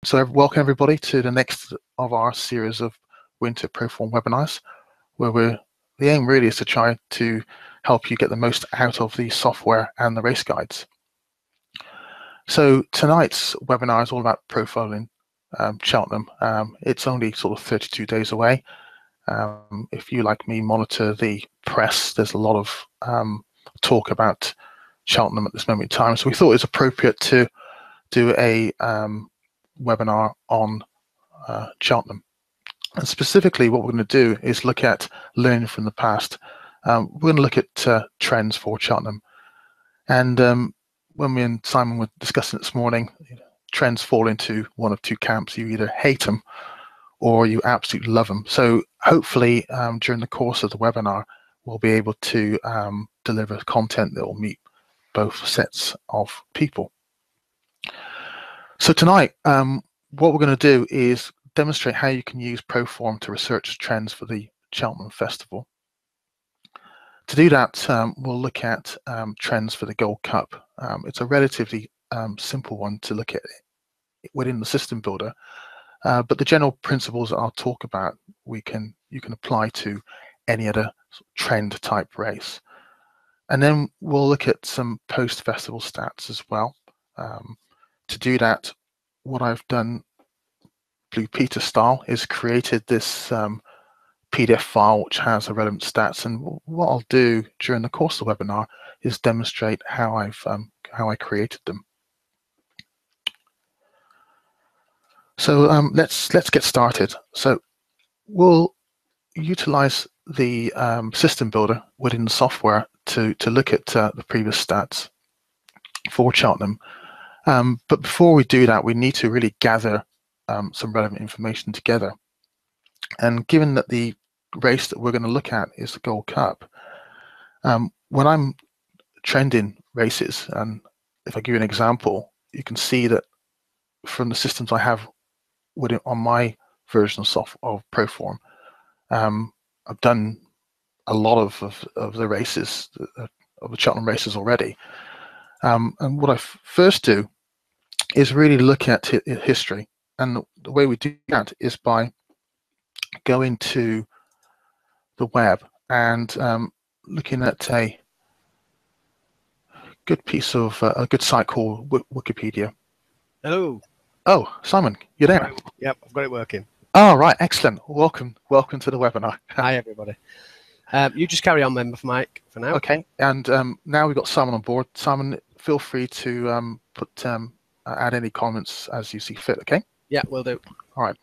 So welcome everybody to the next of our series of Winter Proform webinars, where the aim really is to try to help you get the most out of the software and the race guides. So tonight's webinar is all about profiling Cheltenham. It's only sort of 32 days away. If you, like me, monitor the press, there's a lot of talk about Cheltenham at this moment in time. So we thought it was appropriate to do a webinar on Cheltenham. And specifically what we're going to do is look at learning from the past. We're going to look at trends for Cheltenham. And when me and Simon were discussing this morning, trends fall into one of two camps. You either hate them or you absolutely love them. So hopefully during the course of the webinar, we'll be able to deliver content that will meet both sets of people. So tonight, what we're going to do is demonstrate how you can use Proform to research trends for the Cheltenham Festival. To do that, we'll look at trends for the Gold Cup. It's a relatively simple one to look at within the system builder, but the general principles that I'll talk about you can apply to any other trend type race. And then we'll look at some post-festival stats as well. To do that, what I've done, Blue Peter style, is created this PDF file which has the relevant stats, and what I'll do during the course of the webinar is demonstrate how I created them. So let's get started. So we'll utilize the system builder within the software to look at the previous stats for Cheltenham. But before we do that, we need to really gather some relevant information together. And given that the race that we're going to look at is the Gold Cup, when I'm trending races, and if I give you an example, you can see that from the systems I have on my version of Proform, I've done a lot of the races, of the Cheltenham races already. And what I first do is really look at history. And the way we do that is by going to the web and looking at a good piece of a good site called Wikipedia. Hello. Oh, Simon, you're there. Yep, I've got it working. Oh, right, excellent. Welcome to the webinar. Hi, everybody. You just carry on then, Mike, for now. Okay, and now we've got Simon on board. Simon, feel free to add any comments as you see fit. Okay. Yeah, will do. All right.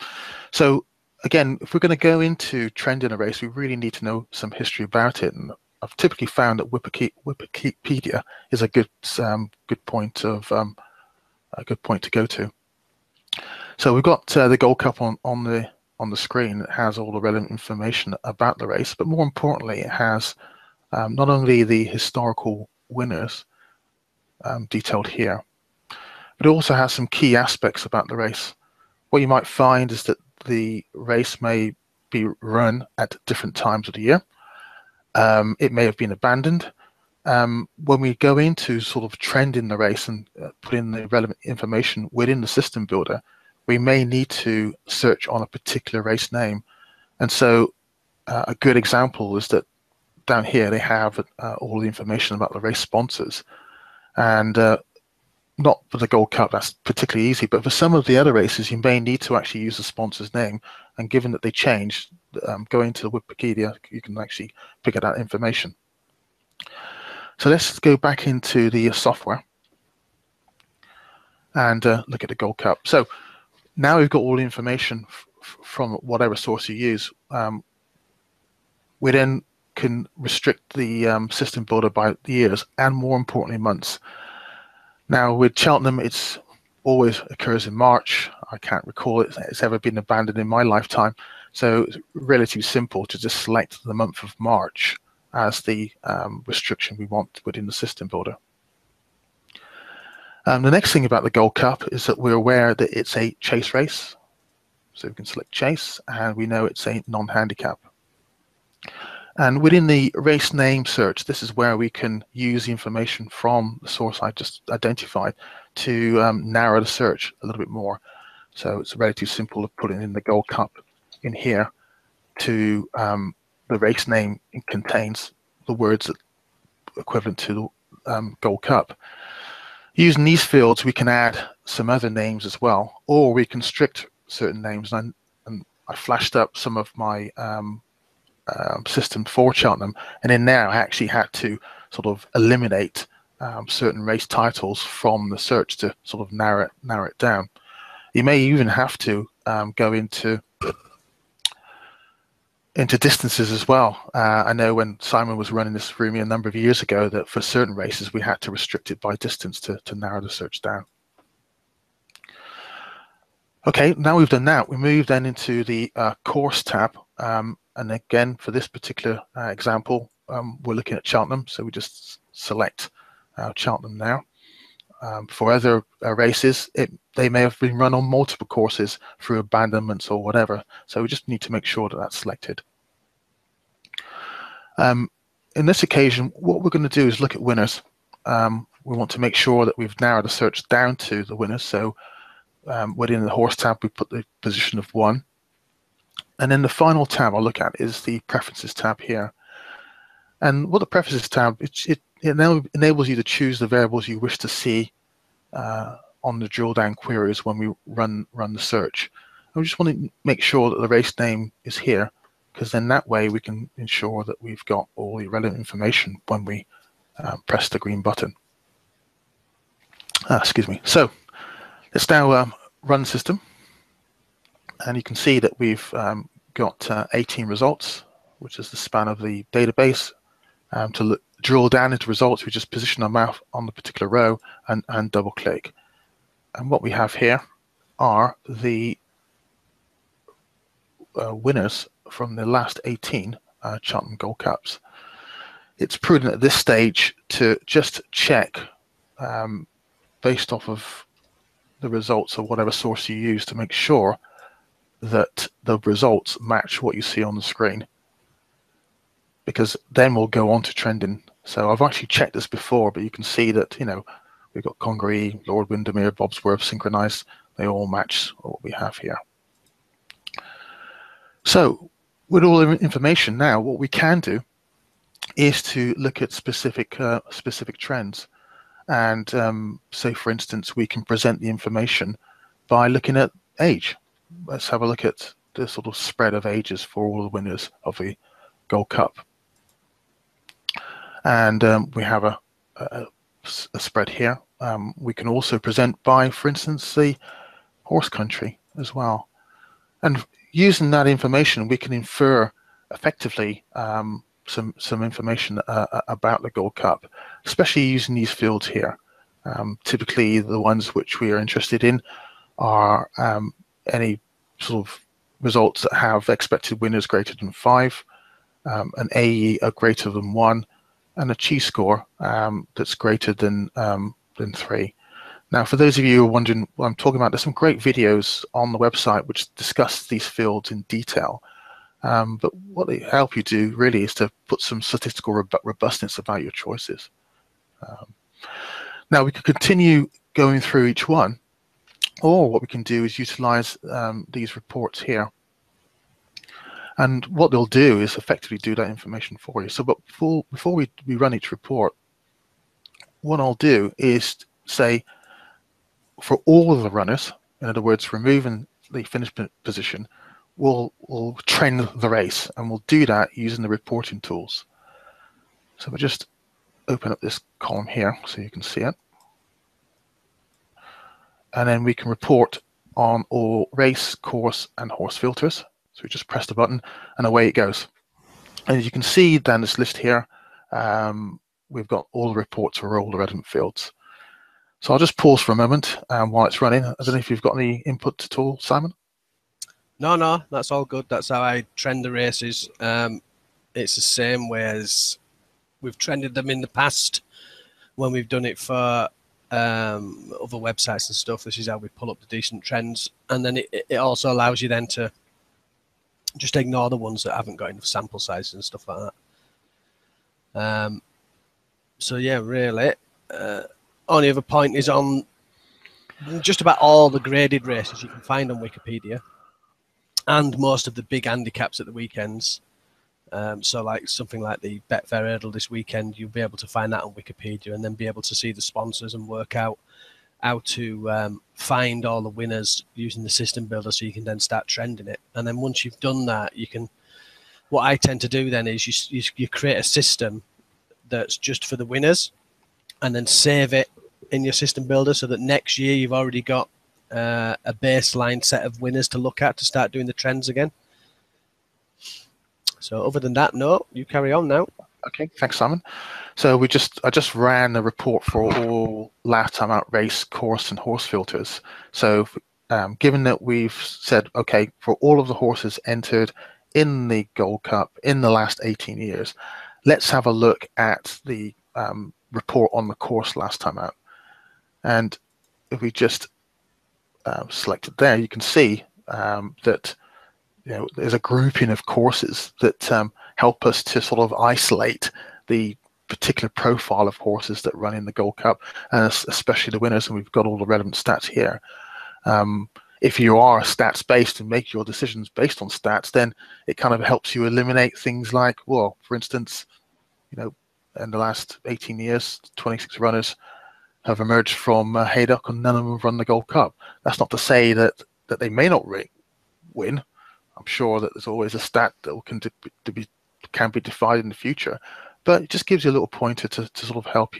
So again, if we're going to go into trend in a race, we really need to know some history about it. And I've typically found that Wikipedia is a good point to go to. So we've got the Gold Cup on the screen. It has all the relevant information about the race, but more importantly, it has not only the historical winners detailed here, but it also has some key aspects about the race. What you might find is that the race may be run at different times of the year. It may have been abandoned. When we go into sort of trend in the race and put in the relevant information within the system builder, we may need to search on a particular race name. And so a good example is that down here they have all the information about the race sponsors. And not for the Gold Cup, that's particularly easy, but for some of the other races, you may need to actually use the sponsor's name. And given that they changed, going to the Wikipedia, you can actually pick up that information. So let's go back into the software and look at the Gold Cup. So now we've got all the information from whatever source you use. We then can restrict the system builder by years and, more importantly, months. Now with Cheltenham, it's always occurs in March. I can't recall it's ever been abandoned in my lifetime. So it's relatively simple to just select the month of March as the restriction we want within the system builder. The next thing about the Gold Cup is that we're aware that it's a chase race. So we can select chase, and we know it's a non-handicap. And within the race name search, this is where we can use the information from the source I just identified to narrow the search a little bit more. So it's relatively simple of putting in the Gold Cup in here to the race name. It contains the words equivalent to the Gold Cup. Using these fields, we can add some other names as well, or we can restrict certain names. And I flashed up some of my system for Cheltenham, and in there I actually had to sort of eliminate certain race titles from the search to sort of narrow it down. You may even have to go into distances as well. I know when Simon was running this for me a number of years ago that for certain races we had to restrict it by distance to narrow the search down. Okay, now we've done that, we move then into the course tab. And again, for this particular example, we're looking at Cheltenham, so we just select Cheltenham now. For other races, they may have been run on multiple courses through abandonments or whatever, so we just need to make sure that that's selected. In this occasion, what we're going to do is look at winners. We want to make sure that we've narrowed the search down to the winners, so within the horse tab we put the position of 1. And then the final tab I'll look at is the Preferences tab here. And what the Preferences tab, it now enables you to choose the variables you wish to see on the drill down queries when we run the search. And we just want to make sure that the race name is here, because then that way we can ensure that we've got all the relevant information when we press the green button. Excuse me. So let's now run the system. And you can see that we've got 18 results, which is the span of the database. To drill down into results, we just position our mouse on the particular row and double click. And what we have here are the winners from the last 18 Cheltenham Gold Cups. It's prudent at this stage to just check based off of the results of whatever source you use to make sure that the results match what you see on the screen, because then we'll go on to trending. So I've actually checked this before, but you can see that, you know, we've got Congaree, Lord Windermere, Bobsworth synchronized. They all match what we have here. So with all the information now, what we can do is to look at specific trends. And say, for instance, we can present the information by looking at age. Let's have a look at the sort of spread of ages for all the winners of the Gold Cup. And we have a spread here. We can also present by, for instance, the horse country as well. And using that information, we can infer effectively some information about the Gold Cup, especially using these fields here. Typically, the ones which we are interested in are any sort of results that have expected winners greater than 5, an AE greater than 1, and a chi-score that's greater than 3. Now, for those of you who are wondering what I'm talking about, there's some great videos on the website which discuss these fields in detail. But what they help you do really is to put some statistical robustness about your choices. Now we can continue going through each one, or what we can do is utilize these reports here. And what they'll do is effectively do that information for you. So but before we run each report, what I'll do is say for all of the runners, in other words, removing the finish position, we'll trend the race, and we'll do that using the reporting tools. So we'll just open up this column here so you can see it. And then we can report on all race, course, and horse filters. So we just press the button and away it goes. And as you can see down this list here, we've got all the reports for all the relevant fields. So I'll just pause for a moment while it's running. I don't know if you've got any input at all, Simon? No, that's all good. That's how I trend the races. It's the same way as we've trended them in the past when we've done it for other websites and stuff. This is how we pull up the decent trends. And then it also allows you then to just ignore the ones that haven't got enough sample sizes and stuff like that. So yeah, really. Only other point is on just about all the graded races you can find on Wikipedia, and most of the big handicaps at the weekends. So like something like the Betfair Hurdle this weekend, you'll be able to find that on Wikipedia and then be able to see the sponsors and work out how to find all the winners using the system builder, so you can then start trending it. And then once you've done that, you can, what I tend to do then is you create a system that's just for the winners, and then save it in your system builder so that next year you've already got a baseline set of winners to look at to start doing the trends again. So other than that, no, you carry on now. Okay, thanks, Simon. So I just ran a report for all last time out race, course, and horse filters. So given that we've said, okay, for all of the horses entered in the Gold Cup in the last 18 years, let's have a look at the report on the course last time out. And if we just select it there, you can see that there's a grouping of courses that help us to sort of isolate the particular profile of horses that run in the Gold Cup, and especially the winners, and we've got all the relevant stats here. If you are stats based and make your decisions based on stats, then it kind of helps you eliminate things like, well, for instance, in the last 18 years, 26 runners have emerged from Haydock, and none of them have run the Gold Cup. That's not to say that they may not win. I'm sure that there's always a stat that can be defied in the future, but it just gives you a little pointer to sort of help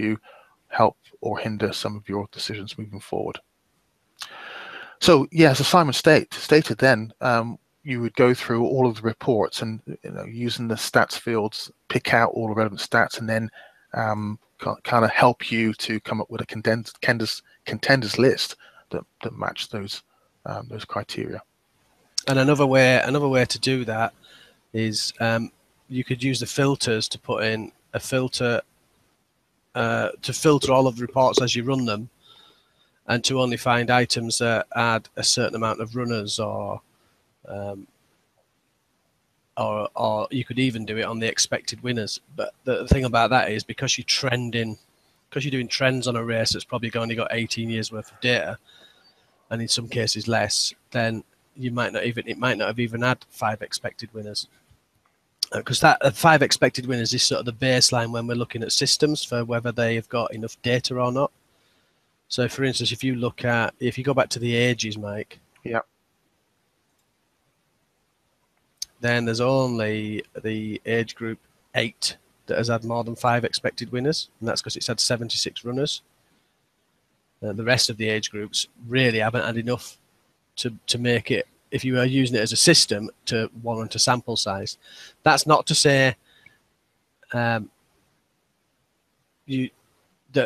or hinder some of your decisions moving forward. So yeah, as Simon stated then, you would go through all of the reports and using the stats fields, pick out all the relevant stats, and then kind of help you to come up with a contenders list that match those criteria. And another way to do that is you could use the filters to put in a filter to filter all of the reports as you run them, and to only find items that add a certain amount of runners, or you could even do it on the expected winners. But the thing about that is, because you're doing trends on a race that's probably only got 18 years worth of data, and in some cases less, then it might not have even had 5 expected winners, because that 5 expected winners is sort of the baseline when we're looking at systems for whether they have got enough data or not. So for instance, if you go back to the ages, Mike, yeah, then there's only the age group 8 that has had more than 5 expected winners, and that's because it's had 76 runners. The rest of the age groups really haven't had enough to make it, if you are using it as a system, to warrant a sample size. That's not to say that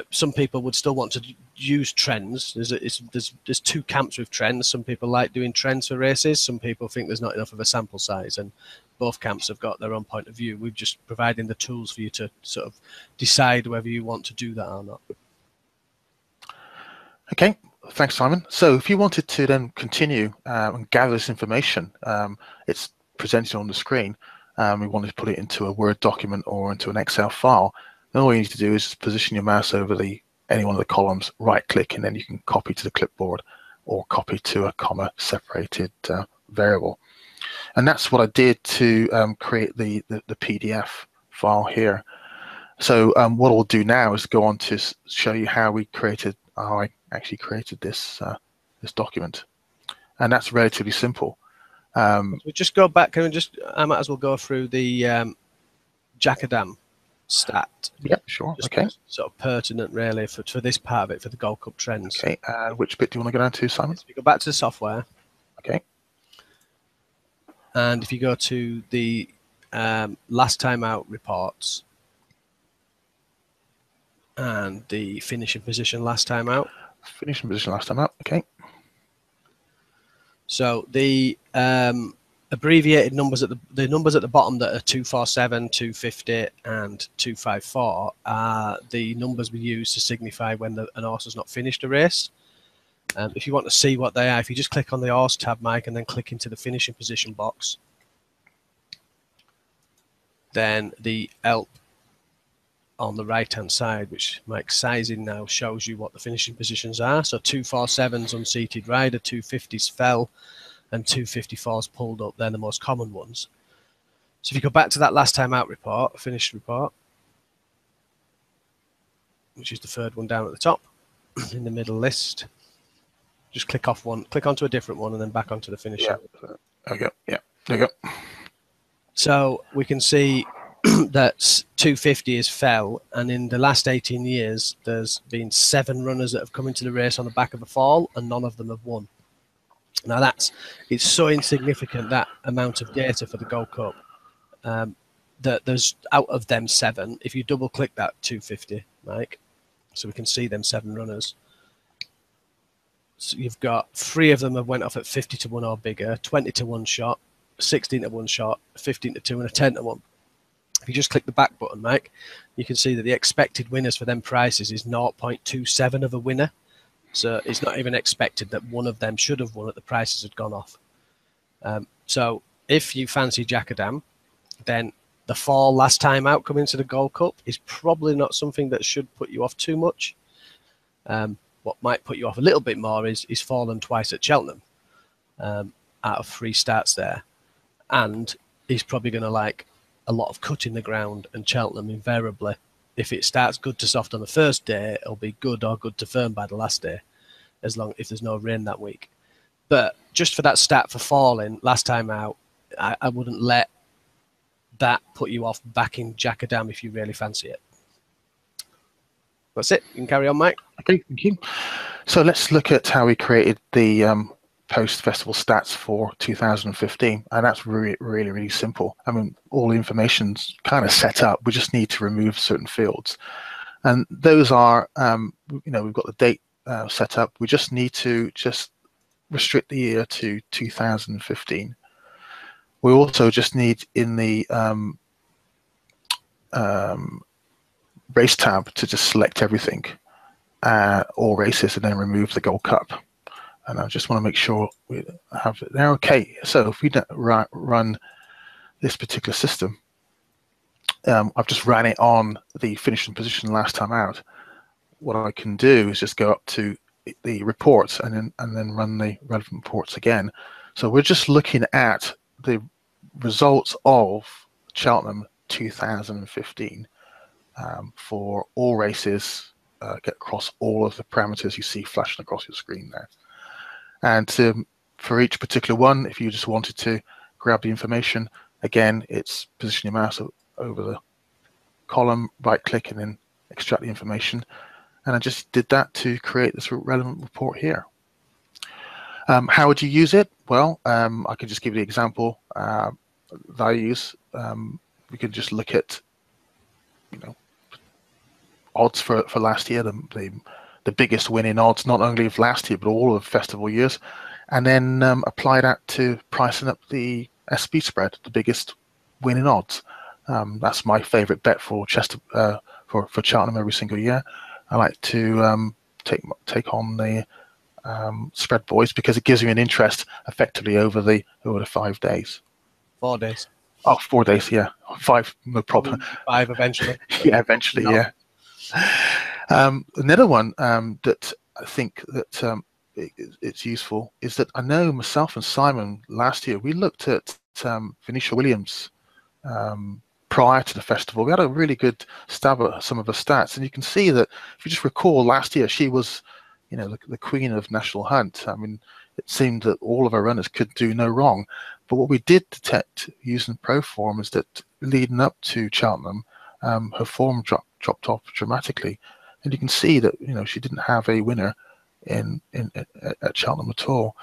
some people would still want to use trends. There's 2 camps with trends. Some people like doing trends for races. Some people think there's not enough of a sample size, and both camps have got their own point of view. We're just providing the tools for you to sort of decide whether you want to do that or not. Okay, thanks, Simon. So if you wanted to then continue and gather this information, it's presented on the screen. We wanted to put it into a Word document or into an Excel file. Then all you need to do is just position your mouse over any one of the columns, right-click, and then you can copy to the clipboard or copy to a comma-separated variable. And that's what I did to create the PDF file here. So what I'll do now is go on to show you how I actually created this document, and that's relatively simple. We just go back. I might as well go through the Jackadam stat. Yeah, sure. Just okay. Sort of pertinent, really, for this part of it, for the Gold Cup trends. Okay. Which bit do you want to go down to, Simon? So we go back to the software. Okay. And if you go to the last time out reports and the finishing position last time out. Finishing position last time out. Okay. So the abbreviated numbers at the numbers at the bottom that are 247, 250, and 254 are the numbers we use to signify when an horse has not finished a race. If you want to see what they are, if you just click on the horse tab, Mike, and then click into the finishing position box, then the ELP on the right-hand side, which Mike's sizing now shows you what the finishing positions are. So 247's unseated rider, 250's fell, and 254's pulled up. They're the most common ones. So if you go back to that last time out report, finished report, which is the third one down at the top, in the middle list, just click off one, click onto a different one, and then back onto the finisher. Yeah. Okay. Yeah. There you go. So we can see that 250 is fell, and in the last 18 years, there's been 7 runners that have come into the race on the back of a fall, and none of them have won. Now it's so insignificant, that amount of data for the Gold Cup, that there's, out of them 7, if you double click that 250, Mike, so we can see them 7 runners. So you've got 3 of them have went off at 50 to 1 or bigger, 20 to 1 shot, 16 to 1 shot, 15 to 2, and a 10 to 1. If you just click the back button, Mike, you can see that the expected winners for them prices is 0.27 of a winner. So it's not even expected that one of them should have won at the prices had gone off. So if you fancy Jackadam, then the fall last time out coming to the Gold Cup is probably not something that should put you off too much. What might put you off a little bit more is fallen twice at Cheltenham, out of 3 starts there. And he's probably going to like a lot of cut in the ground, and Cheltenham invariably, if it starts good to soft on the first day, it'll be good or good to firm by the last day, as long if there's no rain that week. But just for that stat for falling last time out, I wouldn't let that put you off backing Jackadam if you really fancy it. That's it. You can carry on, Mike. Okay, thank you. So let's look at how we created the post-festival stats for 2015, and that's really simple. I mean, all the information's kind of set up. We just need to remove certain fields, and those are, we've got the date set up. We just need to restrict the year to 2015. We also just need in the race tab to just select everything, all races, and then remove the Gold Cup. And I just want to make sure we have it there. Okay, so if we run this particular system, I've just ran it on the finishing position last time out. What I can do is just go up to the reports and then run the relevant reports again. So we're just looking at the results of Cheltenham 2015 for all races, get across all of the parameters you see flashing across your screen there. And for each particular one, if you just wanted to grab the information, again, it's position your mouse over the column, right click, and then extract the information. And I just did that to create this relevant report here. How would you use it? Well, I could just give you the example that I use. We could just look at, odds for last year, the biggest winning odds, not only of last year but all of festival years, and then apply that to pricing up the SB spread, the biggest winning odds. That's my favourite bet for for Cheltenham every single year. I like to take on the spread boys because it gives me an interest effectively over the 5 days. 4 days. Oh, 4 days, yeah. 5, no problem. 5 eventually. Yeah, eventually, no. Yeah. Another one that I think that it's useful is that I know myself and Simon last year, we looked at Venetia Williams prior to the festival. We had a really good stab at some of her stats, and you can see that if you just recall last year, she was, the queen of National Hunt. I mean, it seemed that all of our runners could do no wrong. But what we did detect using Proform is that leading up to Cheltenham, her form dropped off dramatically, and you can see that she didn't have a winner at Cheltenham at all.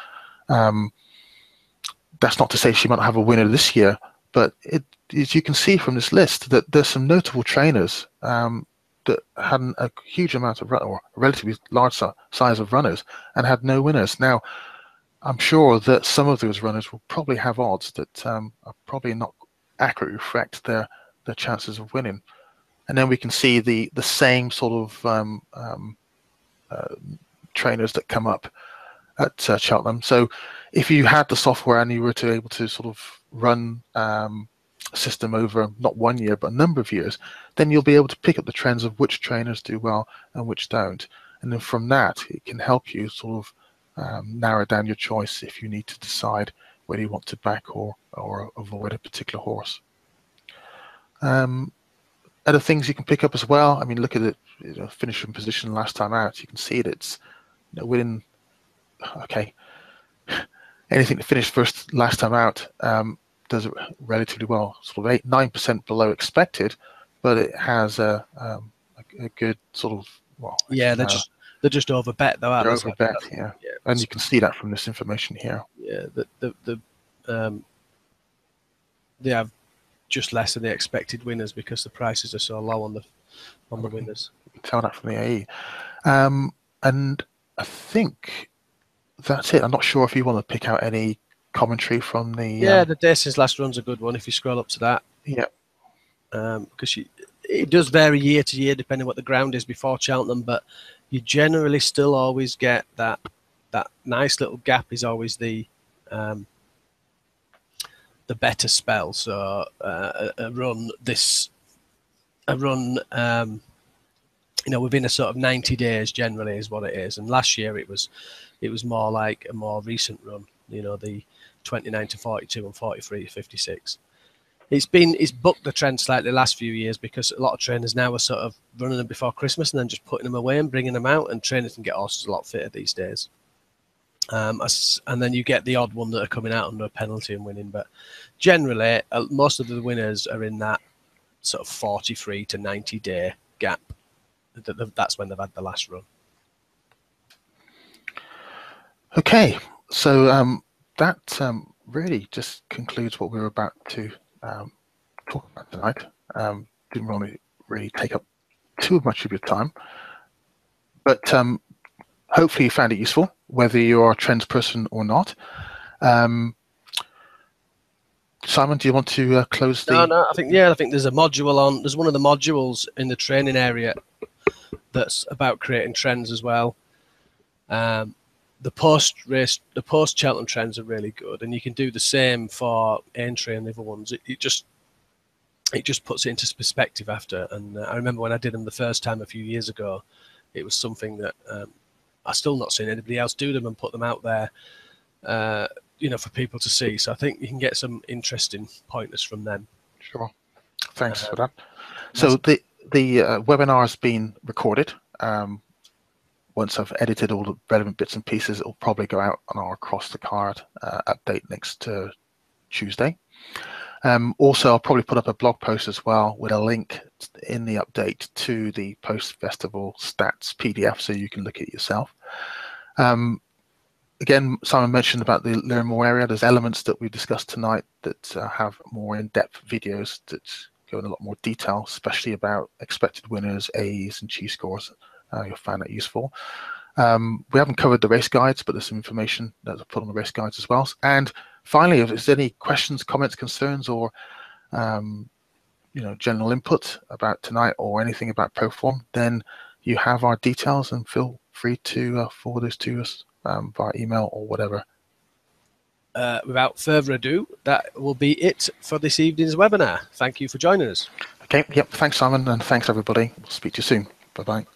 That's not to say she might not have a winner this year, but as you can see from this list, that there's some notable trainers that had a huge amount of or a relatively large size of runners and had no winners. Now, I'm sure that some of those runners will probably have odds that are probably not accurately reflect their chances of winning. And then we can see the same sort of trainers that come up at Cheltenham. So if you had the software and you were able to sort of run system over not 1 year but a number of years, then you'll be able to pick up the trends of which trainers do well and which don't. And then from that, it can help you sort of narrow down your choice if you need to decide whether you want to back or avoid a particular horse. Other things you can pick up as well. I mean, look at it, finishing position last time out. You can see that it's within, okay, anything that finished first last time out does it relatively well, sort of 8-9% below expected, but it has a good sort of, well, Yeah, they're just over bet though, aren't they're they? over So bet, yeah. And you can see that from this information here. Yeah, they have just less than the expected winners because the prices are so low on the winners. You can tell that from the AE. And I think that's it. I'm not sure if you want to pick out any commentary from the... Yeah, the Dace's last run's a good one if you scroll up to that. Yeah. Because it does vary year to year depending what the ground is before Cheltenham, but you generally still always get that nice little gap is always the better spell. So a run within a sort of 90 days generally is what it is. And last year it was more like a more recent run, the 29 to 42 and 43 to 56. It's bucked the trend slightly the last few years because a lot of trainers now are sort of running them before Christmas and then just putting them away and bringing them out, and trainers can get horses a lot fitter these days. And then you get the odd one that are coming out under a penalty and winning, but generally most of the winners are in that sort of 43 to 90 day gap. That's when they've had the last run. Okay, so that really just concludes what we were about to talk about tonight. Didn't really take up too much of your time, but hopefully you found it useful, whether you're a trends person or not. Simon, do you want to close the... No, I think there's a module on. There's one of the modules in the training area that's about creating trends as well. The post Cheltenham trends are really good, and you can do the same for Aintree and the other ones. It just puts it into perspective after. And I remember when I did them the first time a few years ago, it was something that I still not seen anybody else do them and put them out there, for people to see. So I think you can get some interesting pointers from them. Sure. Thanks for that. So the webinar has been recorded. Once I've edited all the relevant bits and pieces, it'll probably go out on our Across the Card update next Tuesday. Also, I'll probably put up a blog post as well with a link in the update to the post-festival stats PDF so you can look at it yourself. Again, Simon mentioned about the Learn More area. There's elements that we discussed tonight that have more in-depth videos that go in a lot more detail, especially about expected winners, A's, and G scores. You'll find that useful. We haven't covered the race guides, but there's some information that I'll put on the race guides as well. And finally, if there's any questions, comments, concerns, or general input about tonight or anything about Proform, then you have our details and feel free to forward those to us via email or whatever. Without further ado, that will be it for this evening's webinar. Thank you for joining us. Okay, yep, thanks Simon, and thanks everybody. We'll speak to you soon. Bye-bye.